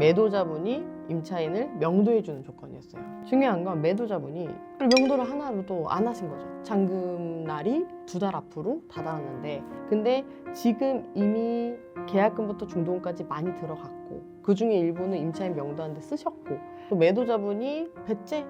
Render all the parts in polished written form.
매도자분이 임차인을 명도해주는 조건이었어요. 중요한 건 매도자분이 명도를 하나로도 안 하신 거죠. 잔금 날이 2달 앞으로 다다랐는데, 근데 지금 이미 계약금부터 중도금까지 많이 들어갔고, 그 중에 일부는 임차인 명도하는데 쓰셨고, 또 매도자분이 배째.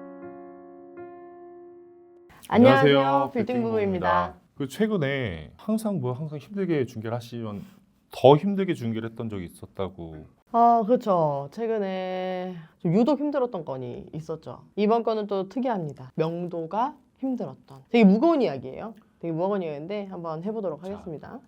안녕하세요, 빌딩부부입니다. 그 최근에 항상 힘들게 중개를 하시면 더 힘들게 중개를 했던 적이 있었다고. 그렇죠. 최근에 좀 유독 힘들었던 건이 있었죠. 이번 건은 또 특이합니다. 명도가 힘들었던. 되게 무거운 이야기예요. 되게 무거운 이야기인데 한번 해보도록 하겠습니다.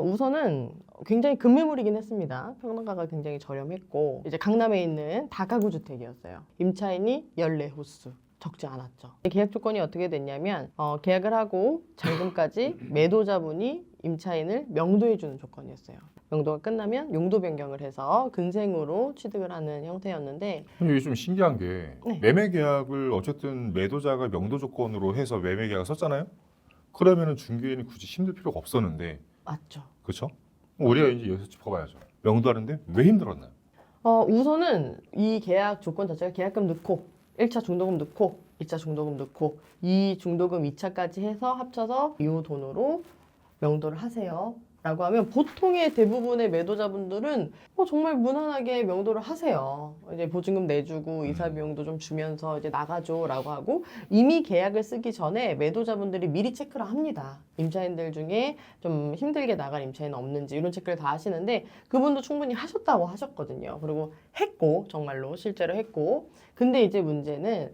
우선은 굉장히 급매물이긴 했습니다. 평당가가 굉장히 저렴했고, 이제 강남에 있는 다가구 주택이었어요. 임차인이 14호수. 적지 않았죠. 계약 조건이 어떻게 됐냐면 계약을 하고 잔금까지 매도자분이 임차인을 명도해주는 조건이었어요. 명도가 끝나면 용도 변경을 해서 근생으로 취득을 하는 형태였는데, 이게 좀 신기한 게 네. 매매 계약을 어쨌든 매도자가 명도 조건으로 해서 매매 계약을 썼잖아요. 그러면은 중개인이 굳이 힘들 필요가 없었는데, 맞죠. 그렇죠? 우리가 이제 여기서 짚어봐야죠. 명도하는데 왜 힘들었나요? 우선은 이 계약 조건 자체가 계약금 넣고 1차 중도금 넣고 2차 중도금 넣고 이 중도금 2차까지 해서 합쳐서 이 돈으로 명도를 하세요 라고 하면, 보통의 대부분의 매도자분들은 정말 무난하게 명도를 하세요. 이제 보증금 내주고 이사 비용도 좀 주면서 이제 나가줘 라고 하고, 이미 계약을 쓰기 전에 매도자분들이 미리 체크를 합니다. 임차인들 중에 좀 힘들게 나갈 임차인은 없는지 이런 체크를 다 하시는데, 그분도 충분히 하셨다고 하셨거든요. 그리고 했고, 정말로 실제로 했고. 근데 이제 문제는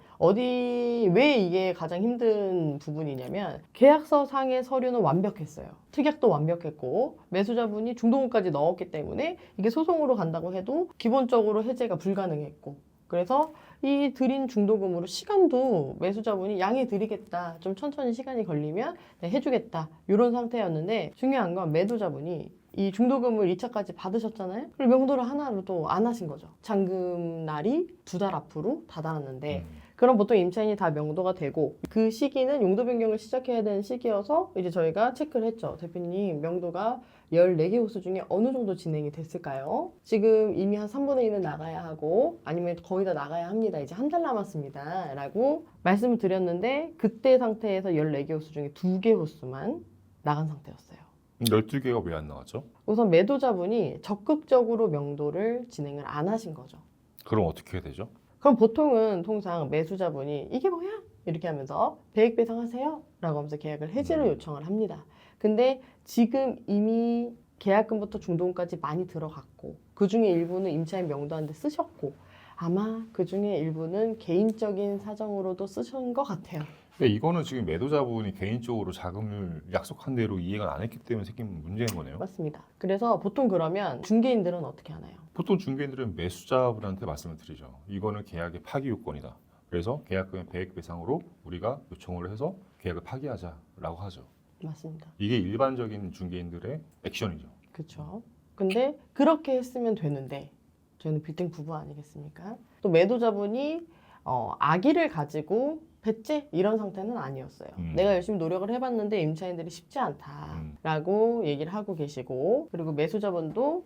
왜 이게 가장 힘든 부분이냐면, 계약서 상의 서류는 완벽했어요. 특약도 완벽했고 매수자분이 중도금까지 넣었기 때문에 이게 소송으로 간다고 해도 기본적으로 해제가 불가능했고, 그래서 이 드린 중도금으로 시간도 매수자분이 양해 드리겠다, 좀 천천히 시간이 걸리면 해주겠다, 이런 상태였는데, 중요한 건 매도자분이 이 중도금을 2차까지 받으셨잖아요. 그리고 명도를 하나로도 안 하신 거죠. 잔금 날이 2달 앞으로 다다랐는데, 그럼 보통 임차인이 다 명도가 되고, 그 시기는 용도 변경을 시작해야 되는 시기여서 이제 저희가 체크를 했죠. 대표님, 명도가 14개 호수 중에 어느 정도 진행이 됐을까요? 지금 이미 한 3분의 1은 나가야 하고, 아니면 거의 다 나가야 합니다. 이제 한 달 남았습니다 라고 말씀을 드렸는데, 그때 상태에서 14개 호수 중에 2개 호수만 나간 상태였어요. 12개가 왜 안 나왔죠? 우선 매도자분이 적극적으로 명도를 진행을 안 하신 거죠. 그럼 어떻게 해야 되죠? 그럼 보통은 통상 매수자분이 이게 뭐야? 이렇게 하면서 배액 배상하세요 라고 하면서 계약을 해지를 요청을 합니다. 근데 지금 이미 계약금부터 중도금까지 많이 들어갔고, 그 중에 일부는 임차인 명도하는데 쓰셨고, 아마 그 중에 일부는 개인적인 사정으로도 쓰신 것 같아요. 근데 이거는 지금 매도자분이 개인적으로 자금을 약속한 대로 이해가 안 했기 때문에 생긴 문제인 거네요. 맞습니다. 그래서 보통 그러면 중개인들은 어떻게 하나요? 보통 중개인들은 매수자분한테 말씀을 드리죠. 이거는 계약의 파기 요건이다. 그래서 계약금의 배액 배상으로 우리가 요청을 해서 계약을 파기하자라고 하죠. 맞습니다. 이게 일반적인 중개인들의 액션이죠. 그렇죠. 근데 그렇게 했으면 되는데, 저희는 빌딩 부부 아니겠습니까? 또 매도자분이 아기를 가지고 배째 이런 상태는 아니었어요. 내가 열심히 노력을 해봤는데 임차인들이 쉽지 않다라고 얘기를 하고 계시고, 그리고 매수자분도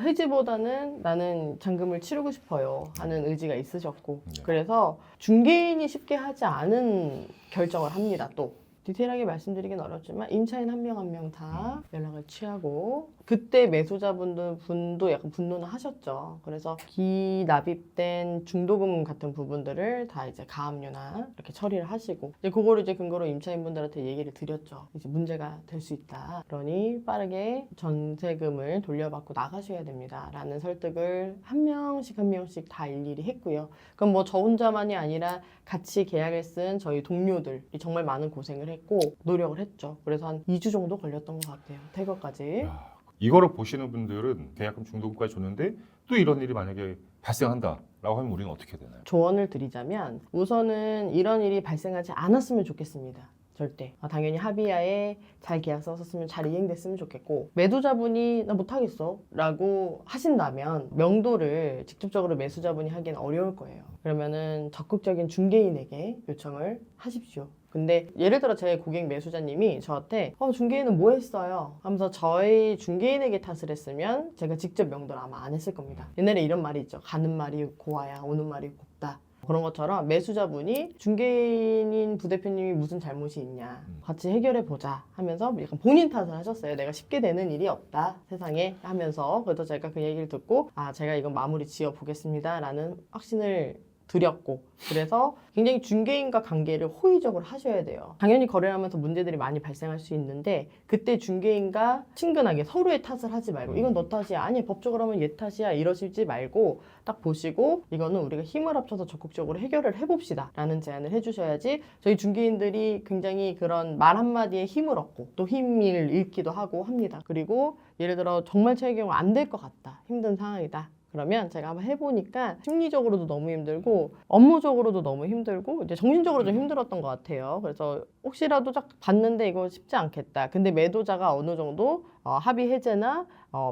해지보다는 나는 잔금을 치르고 싶어요 하는 의지가 있으셨고, 그래서 중개인이 쉽게 하지 않은 결정을 합니다. 또 디테일하게 말씀드리긴 어렵지만 임차인 한 명 한 명 다 연락을 취하고, 그때 매수자분도 약간 분노는 하셨죠. 그래서 기납입된 중도금 같은 부분들을 다 이제 가압류나 이렇게 처리를 하시고, 이제 그거를 이제 근거로 임차인분들한테 얘기를 드렸죠. 이제 문제가 될 수 있다. 그러니 빠르게 전세금을 돌려받고 나가셔야 됩니다 라는 설득을 한 명씩 다 일일이 했고요. 그럼 뭐 저 혼자만이 아니라 같이 계약을 쓴 저희 동료들이 정말 많은 고생을 했고 노력을 했죠. 그래서 한 2주 정도 걸렸던 것 같아요. 퇴거까지. 이거를 보시는 분들은 계약금 중도금까지 줬는데 또 이런 일이 만약에 발생한다라고 하면 우리는 어떻게 되나요? 조언을 드리자면, 우선은 이런 일이 발생하지 않았으면 좋겠습니다. 절대. 당연히 합의하에 잘 계약서 썼으면 잘 이행됐으면 좋겠고, 매도자분이 나 못하겠어 라고 하신다면 명도를 직접적으로 매수자분이 하기는 어려울 거예요. 그러면은 적극적인 중개인에게 요청을 하십시오. 근데 예를 들어 제 고객 매수자님이 저한테 중개인은 뭐 했어요? 하면서 저희 중개인에게 탓을 했으면 제가 직접 명도를 아마 안 했을 겁니다. 옛날에 이런 말이 있죠. 가는 말이 고와야 오는 말이 곱다. 그런 것처럼 매수자분이 중개인인 부대표님이 무슨 잘못이 있냐, 같이 해결해 보자 하면서 약간 본인 탓을 하셨어요. 내가 쉽게 되는 일이 없다 세상에 하면서. 그래서 제가 그 얘기를 듣고 제가 이건 마무리 지어 보겠습니다 라는 확신을 드렸고, 그래서 굉장히 중개인과 관계를 호의적으로 하셔야 돼요. 당연히 거래를 하면서 문제들이 많이 발생할 수 있는데, 그때 중개인과 친근하게 서로의 탓을 하지 말고 이건 너 탓이야, 아니 법적으로 하면 얘 탓이야 이러시지 말고 딱 보시고 이거는 우리가 힘을 합쳐서 적극적으로 해결을 해봅시다 라는 제안을 해주셔야지, 저희 중개인들이 굉장히 그런 말 한마디에 힘을 얻고 또 힘을 잃기도 하고 합니다. 그리고 예를 들어 정말 최악의 경우 안 될 것 같다, 힘든 상황이다, 그러면 제가 한번 해보니까 심리적으로도 너무 힘들고 업무적으로도 너무 힘들고 이제 정신적으로 좀 힘들었던 것 같아요. 그래서 혹시라도 딱 봤는데 이거 쉽지 않겠다. 근데 매도자가 어느 정도 합의 해제나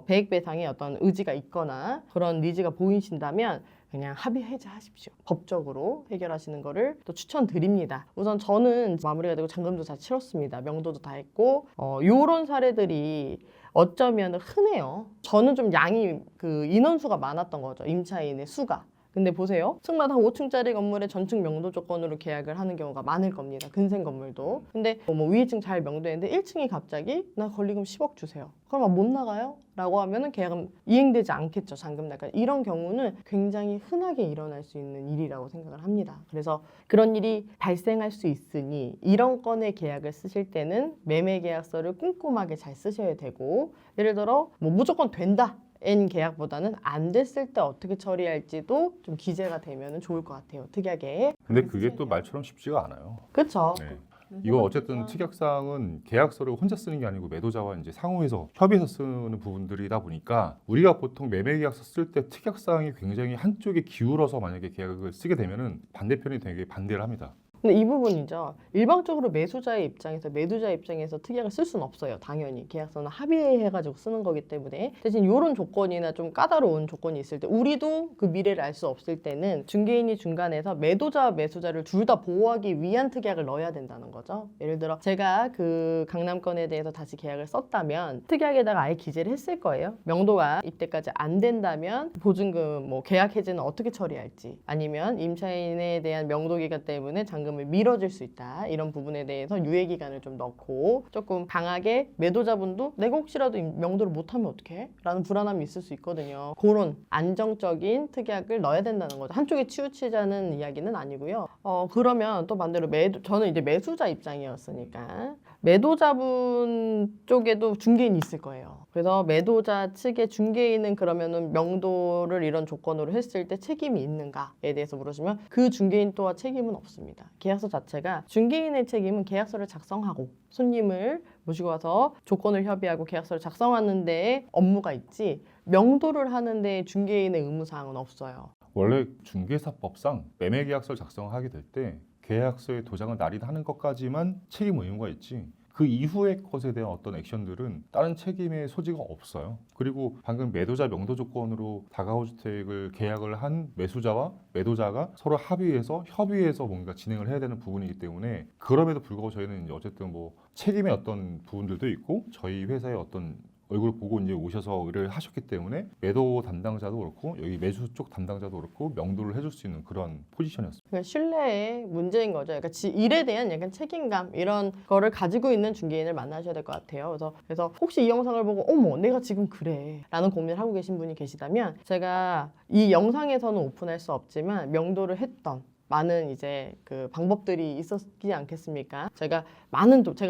배액 배상의 어떤 의지가 있거나 그런 니즈가 보이신다면 그냥 합의 해제하십시오. 법적으로 해결하시는 거를 또 추천드립니다. 우선 저는 마무리가 되고 잔금도 다 치렀습니다. 명도도 다 했고 요런 사례들이 어쩌면 흔해요. 저는 좀 양이 인원수가 많았던 거죠. 임차인의 수가. 근데 보세요. 층마다 한 5층짜리 건물에 전층 명도 조건으로 계약을 하는 경우가 많을 겁니다. 근생 건물도. 근데 위에 층 잘 명도했는데 1층이 갑자기 나 권리금 10억 주세요. 그럼 못 나가요? 라고 하면은 계약은 이행되지 않겠죠. 잔금 날까. 이런 경우는 굉장히 흔하게 일어날 수 있는 일이라고 생각을 합니다. 그래서 그런 일이 발생할 수 있으니 이런 건의 계약을 쓰실 때는 매매 계약서를 꼼꼼하게 잘 쓰셔야 되고, 예를 들어 무조건 된다 N 계약보다는 안 됐을 때 어떻게 처리할지도 좀 기재가 되면 좋을 것 같아요. 특이하게. 근데 그게 또 말처럼 쉽지가 않아요. 그렇죠. 네. 이거 어쨌든 특약사항은 계약서를 혼자 쓰는 게 아니고 매도자와 이제 상호해서 협의해서 쓰는 부분들이다 보니까, 우리가 보통 매매 계약서 쓸 때 특약사항이 굉장히 한쪽에 기울어서 만약에 계약을 쓰게 되면은 반대편이 되게 반대를 합니다. 근데 이 부분이죠. 일방적으로 매수자의 입장에서 매도자의 입장에서 특약을 쓸 수는 없어요. 당연히 계약서는 합의해가지고 쓰는 거기 때문에. 대신 이런 조건이나 좀 까다로운 조건이 있을 때, 우리도 그 미래를 알 수 없을 때는 중개인이 중간에서 매도자와 매수자를 둘 다 보호하기 위한 특약을 넣어야 된다는 거죠. 예를 들어 제가 그 강남건에 대해서 다시 계약을 썼다면 특약에다가 아예 기재를 했을 거예요. 명도가 이때까지 안 된다면 보증금 계약 해지는 어떻게 처리할지, 아니면 임차인에 대한 명도 기간 때문에 잔금을 미뤄질 수 있다, 이런 부분에 대해서 유예 기간을 좀 넣고, 조금 강하게 매도자분도 내가 혹시라도 명도를 못하면 어떡해? 라는 불안함이 있을 수 있거든요. 그런 안정적인 특약을 넣어야 된다는 거죠. 한쪽에 치우치자는 이야기는 아니고요. 그러면 또 반대로 저는 이제 매수자 입장이었으니까 매도자분 쪽에도 중개인이 있을 거예요. 그래서 매도자 측의 중개인은 그러면은 명도를 이런 조건으로 했을 때 책임이 있는가에 대해서 물으시면 그 중개인 또한 책임은 없습니다. 계약서 자체가, 중개인의 책임은 계약서를 작성하고 손님을 모시고 와서 조건을 협의하고 계약서를 작성하는 데에 업무가 있지, 명도를 하는 데에 중개인의 의무사항은 없어요. 원래 중개사법상 매매 계약서를 작성하게 될 때 계약서에 도장을 날인하는 것까지만 책임 의무가 있지, 그 이후의 것에 대한 어떤 액션들은 다른 책임의 소지가 없어요. 그리고 방금 매도자 명도 조건으로 다가구 주택을 계약을 한 매수자와 매도자가 서로 협의해서 뭔가 진행을 해야 되는 부분이기 때문에, 그럼에도 불구하고 저희는 이제 어쨌든 책임의 어떤 부분들도 있고, 저희 회사의 어떤 얼굴 보고 이제 오셔서 의뢰를 하셨기 때문에 매도 담당자도 그렇고 여기 매수 쪽 담당자도 그렇고 명도를 해줄 수 있는 그런 포지션이었습니다. 그러니까 신뢰의 문제인 거죠. 그러니까 일에 대한 약간 책임감, 이런 거를 가지고 있는 중개인을 만나셔야 될 것 같아요. 그래서 혹시 이 영상을 보고 어머 내가 지금 그래 라는 고민을 하고 계신 분이 계시다면, 제가 이 영상에서는 오픈할 수 없지만 명도를 했던 많은 이제 그 방법들이 있었지 않겠습니까? 제가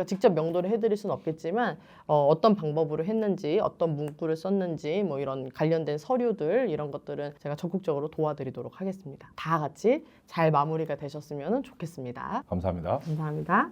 직접 명도를 해드릴 수는 없겠지만 어떤 방법으로 했는지, 어떤 문구를 썼는지, 이런 관련된 서류들, 이런 것들은 제가 적극적으로 도와드리도록 하겠습니다. 다 같이 잘 마무리가 되셨으면 좋겠습니다. 감사합니다. 감사합니다.